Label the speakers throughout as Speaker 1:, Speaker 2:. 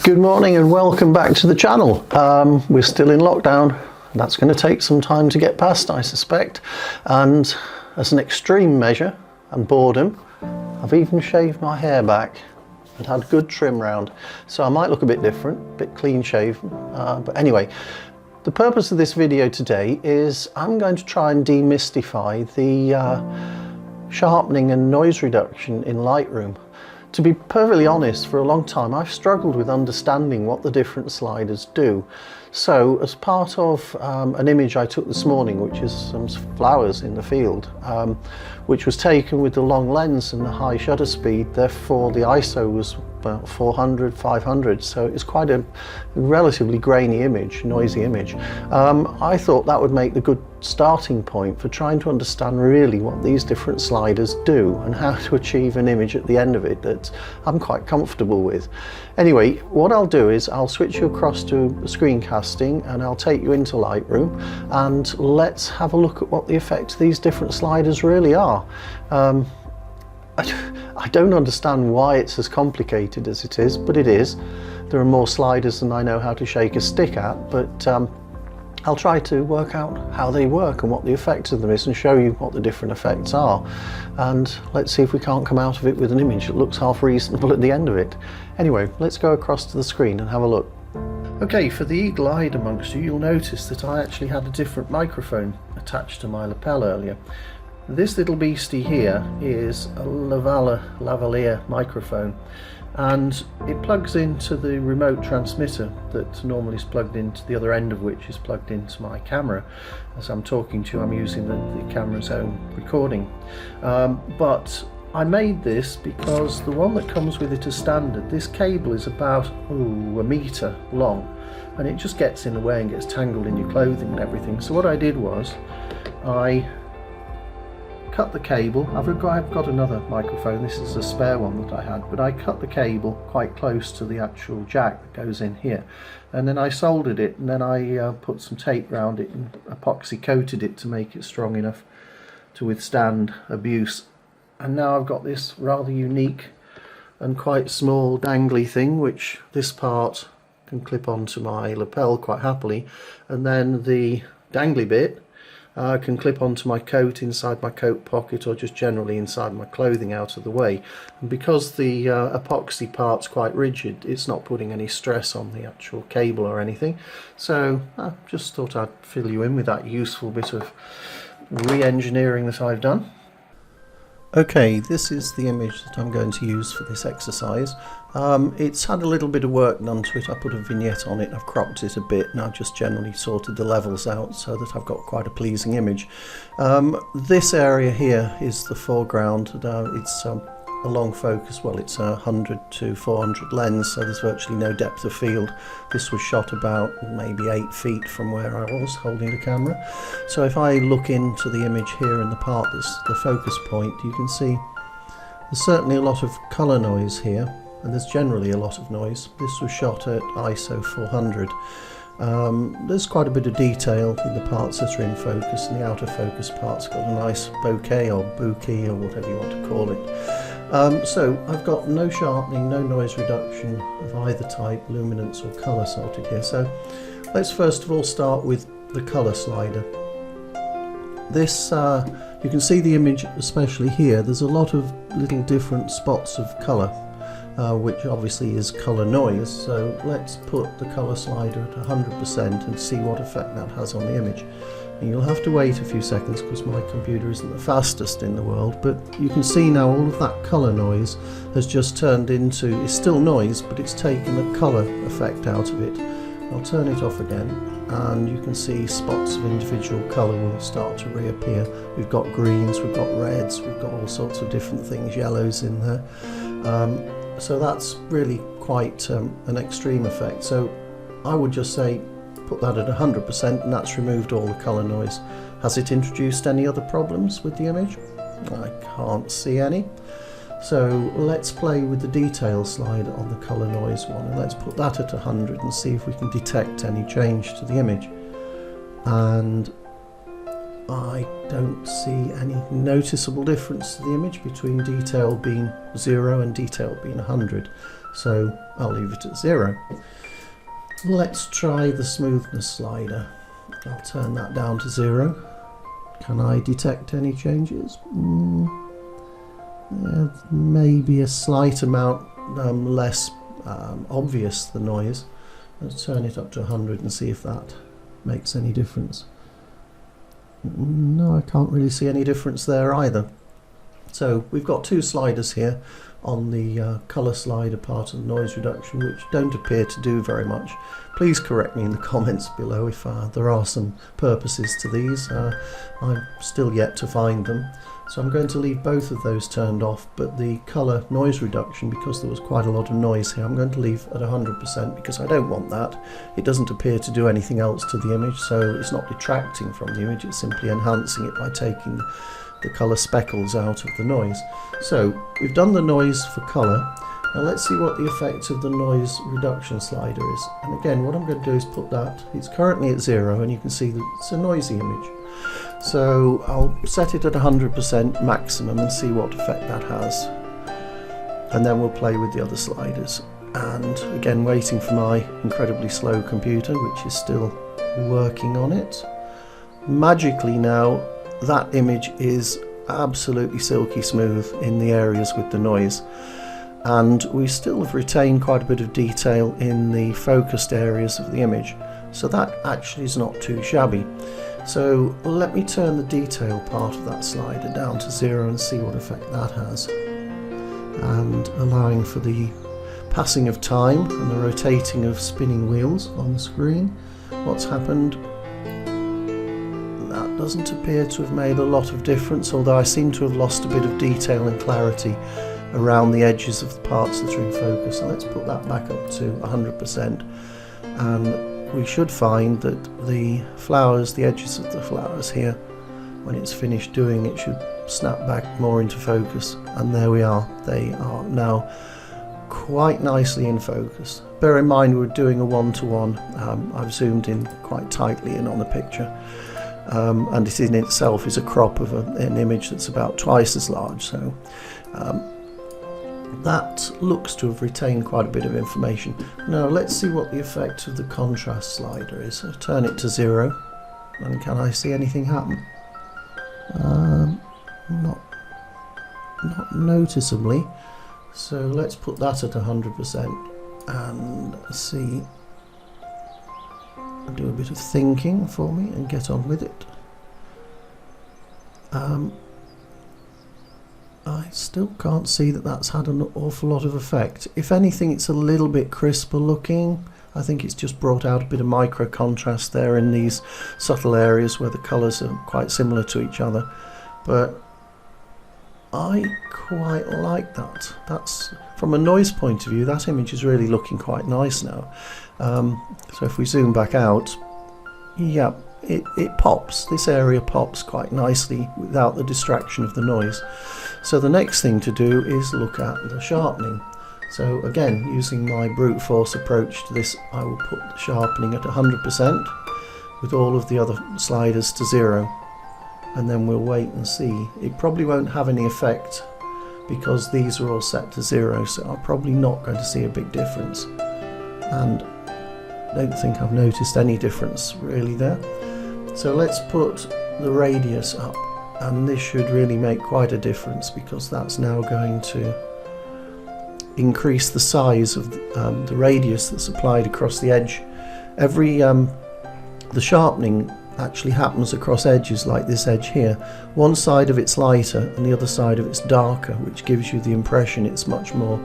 Speaker 1: Good morning and welcome back to the channel. We're still in lockdown. That's going to take some time to get past, I suspect. And as an extreme measure and boredom, I've even shaved my hair back and had good trim round. So I might look a bit different, a bit clean shaven. But anyway, the purpose of this video today is I'm going to try and demystify the sharpening and noise reduction in Lightroom. To be perfectly honest, for a long time I've struggled with understanding what the different sliders do. So as part of an image I took this morning, which is some flowers in the field, which was taken with the long lens and the high shutter speed, therefore the ISO was about 400, 500, so it's quite a relatively grainy image, noisy image. I thought that would make the good starting point for trying to understand really what these different sliders do and how to achieve an image at the end of it that I'm quite comfortable with. Anyway, what I'll do is I'll switch you across to screencasting and I'll take you into Lightroom and let's have a look at what the effects of these different sliders really are. I don't understand why it's as complicated as it is, but it is. There are more sliders than I know how to shake a stick at, but I'll try to work out how they work and what the effects of them is and show you what the different effects are. And let's see if we can't come out of it with an image that looks half reasonable at the end of it. Anyway, let's go across to the screen and have a look. Okay, for the eagle-eyed amongst you, you'll notice that I actually had a different microphone attached to my lapel earlier. This little beastie here is a lavalier microphone, and it plugs into the remote transmitter that normally is plugged into, the other end of which is plugged into my camera. As I'm talking to you, I'm using the camera's own recording. But I made this because the one that comes with it as standard, this cable is about a meter long, and it just gets in the way and gets tangled in your clothing and everything. So what I did was I cut the cable. I've got another microphone, this is a spare one that I had, but I cut the cable quite close to the actual jack that goes in here, and then I soldered it, and then I put some tape around it and epoxy coated it to make it strong enough to withstand abuse. And now I've got this rather unique and quite small dangly thing, which this part can clip onto my lapel quite happily, and then the dangly bit can clip onto my coat, inside my coat pocket, or just generally inside my clothing out of the way. And because the epoxy part's quite rigid, it's not putting any stress on the actual cable or anything. So I just thought I'd fill you in with that useful bit of re-engineering that I've done. Okay, this is the image that I'm going to use for this exercise. It's had a little bit of work done to it. I put a vignette on it, I've cropped it a bit, and I've just generally sorted the levels out so that I've got quite a pleasing image. This area here is the foreground. It's a long focus, well, it's a 100 to 400 lens, so there's virtually no depth of field. This was shot about maybe 8 feet from where I was holding the camera. So if I look into the image here in the part that's the focus point, you can see there's certainly a lot of colour noise here, and there's generally a lot of noise. This was shot at ISO 400. There's quite a bit of detail in the parts that are in focus, and the out of focus part's got a nice bokeh or bouquet or whatever you want to call it. So I've got no sharpening, no noise reduction of either type, luminance or colour sorted here. So let's first of all start with the colour slider. This, you can see the image especially here, there's a lot of little different spots of colour, which obviously is colour noise. So let's put the colour slider at 100% and see what effect that has on the image. And you'll have to wait a few seconds because my computer isn't the fastest in the world, but you can see now all of that colour noise has just turned into, it's still noise, but it's taken the colour effect out of it. I'll turn it off again, and you can see spots of individual colour will start to reappear. We've got greens, we've got reds, we've got all sorts of different things, yellows in there. So that's really quite an extreme effect. So I would just say put that at 100%, and that's removed all the colour noise. Has it introduced any other problems with the image? I can't see any. So let's play with the detail slider on the colour noise one, and let's put that at 100 and see if we can detect any change to the image. And I don't see any noticeable difference to the image between detail being 0 and detail being 100. so I'll leave it at 0. Let's try the smoothness slider. I'll turn that down to 0. Can I detect any changes? Maybe a slight amount less obvious, the noise. Let's turn it up to 100 and see if that makes any difference. No, I can't really see any difference there either. So we've got two sliders here on the colour slider part of the noise reduction, which don't appear to do very much. Please correct me in the comments below if there are some purposes to these. I'm still yet to find them. So I'm going to leave both of those turned off, but the colour noise reduction, because there was quite a lot of noise here, I'm going to leave at 100% because I don't want that. It doesn't appear to do anything else to the image, so it's not detracting from the image, it's simply enhancing it by taking the colour speckles out of the noise. So we've done the noise for colour. Now let's see what the effect of the noise reduction slider is. And again, what I'm going to do is put that, it's currently at 0, and you can see that it's a noisy image. So I'll set it at 100% maximum and see what effect that has. And then we'll play with the other sliders. And again, waiting for my incredibly slow computer, which is still working on it. Magically now, that image is absolutely silky smooth in the areas with the noise. And we still have retained quite a bit of detail in the focused areas of the image. So that actually is not too shabby. So let me turn the detail part of that slider down to 0 and see what effect that has. And allowing for the passing of time and the rotating of spinning wheels on the screen. What's happened? That doesn't appear to have made a lot of difference, although I seem to have lost a bit of detail and clarity around the edges of the parts that are in focus. So let's put that back up to 100%, and we should find that the flowers, the edges of the flowers here, when it's finished doing it, should snap back more into focus. And there we are, they are now quite nicely in focus. Bear in mind we're doing a one-to-one. I've zoomed in quite tightly in on the picture, and it in itself is a crop of an image that's about twice as large. So that looks to have retained quite a bit of information. Now let's see what the effect of the contrast slider is. I'll turn it to 0, and can I see anything happen? Not noticeably. So let's put that at 100% and see. Do a bit of thinking for me and get on with it. I still can't see that that's had an awful lot of effect. If anything, it's a little bit crisper looking. I think it's just brought out a bit of micro contrast there in these subtle areas where the colours are quite similar to each other. But I quite like that. That's, from a noise point of view, that image is really looking quite nice now. So if we zoom back out, yeah, it pops. This area pops quite nicely without the distraction of the noise. So the next thing to do is look at the sharpening. So again, using my brute force approach to this, I will put the sharpening at 100% with all of the other sliders to 0, and then we'll wait and see. It probably won't have any effect because these are all set to 0, so I'm probably not going to see a big difference, and I don't think I've noticed any difference really there. So let's put the radius up, and this should really make quite a difference because that's now going to increase the size of the radius that's applied across the edge. The sharpening actually happens across edges like this edge here. One side of it's lighter and the other side of it's darker, which gives you the impression it's much more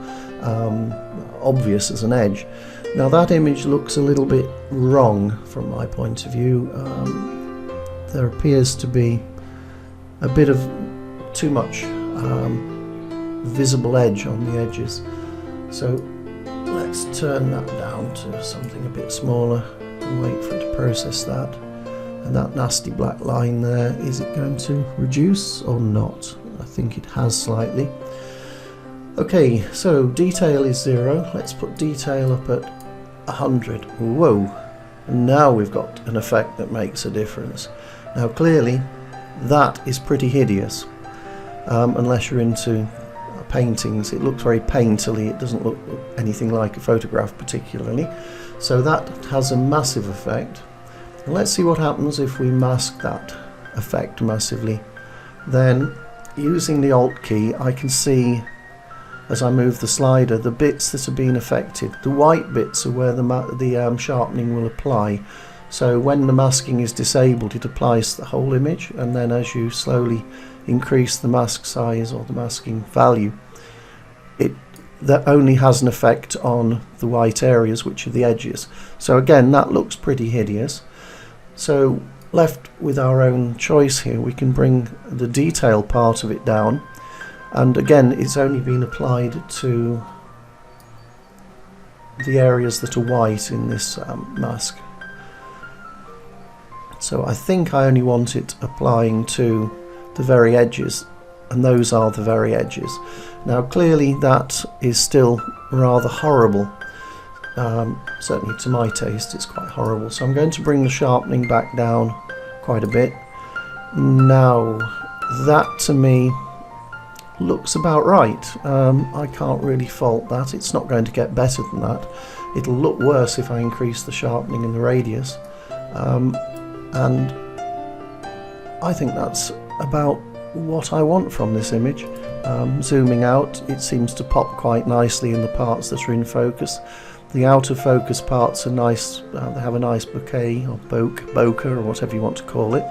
Speaker 1: obvious as an edge. Now that image looks a little bit wrong from my point of view. There appears to be a bit of too much visible edge on the edges. So let's turn that down to something a bit smaller and wait for it to process that. And that nasty black line there, is it going to reduce or not? I think it has slightly. Okay, so detail is 0. Let's put detail up at 100. Whoa! And now we've got an effect that makes a difference. Now clearly that is pretty hideous, unless you're into paintings. It looks very painterly, it doesn't look anything like a photograph particularly. So that has a massive effect. And let's see what happens if we mask that effect massively. Then using the Alt key I can see, as I move the slider, the bits that have been affected. The white bits are where the sharpening will apply. So when the masking is disabled, it applies to the whole image, and then as you slowly increase the mask size or the masking value, that only has an effect on the white areas, which are the edges. So again, that looks pretty hideous. So left with our own choice here, we can bring the detail part of it down, and again it's only been applied to the areas that are white in this mask. So I think I only want it applying to the very edges, and those are the very edges. Now clearly that is still rather horrible, certainly to my taste it's quite horrible, so I'm going to bring the sharpening back down quite a bit. Now that to me looks about right. I can't really fault that. It's not going to get better than that. It'll look worse if I increase the sharpening in the radius, and I think that's about what I want from this image. Zooming out, it seems to pop quite nicely in the parts that are in focus. The out of focus parts are nice, they have a nice bouquet or bokeh or whatever you want to call it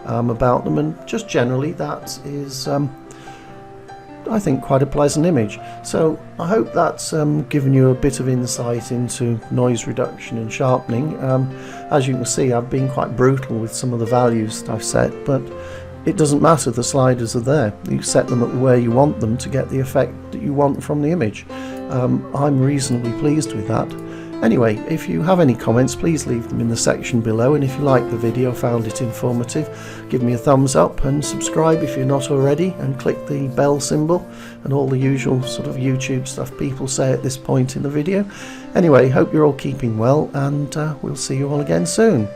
Speaker 1: about them, and just generally that is I think quite a pleasant image. So I hope that's given you a bit of insight into noise reduction and sharpening. As you can see, I've been quite brutal with some of the values that I've set, but it doesn't matter, the sliders are there. You set them at where you want them to get the effect that you want from the image. I'm reasonably pleased with that. Anyway, if you have any comments, please leave them in the section below, and if you liked the video, found it informative, give me a thumbs up and subscribe if you're not already, and click the bell symbol and all the usual sort of YouTube stuff people say at this point in the video. Anyway, hope you're all keeping well, and we'll see you all again soon.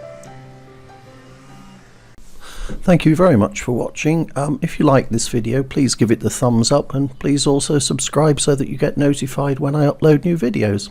Speaker 1: Thank you very much for watching. If you like this video, please give it the thumbs up, and please also subscribe so that you get notified when I upload new videos.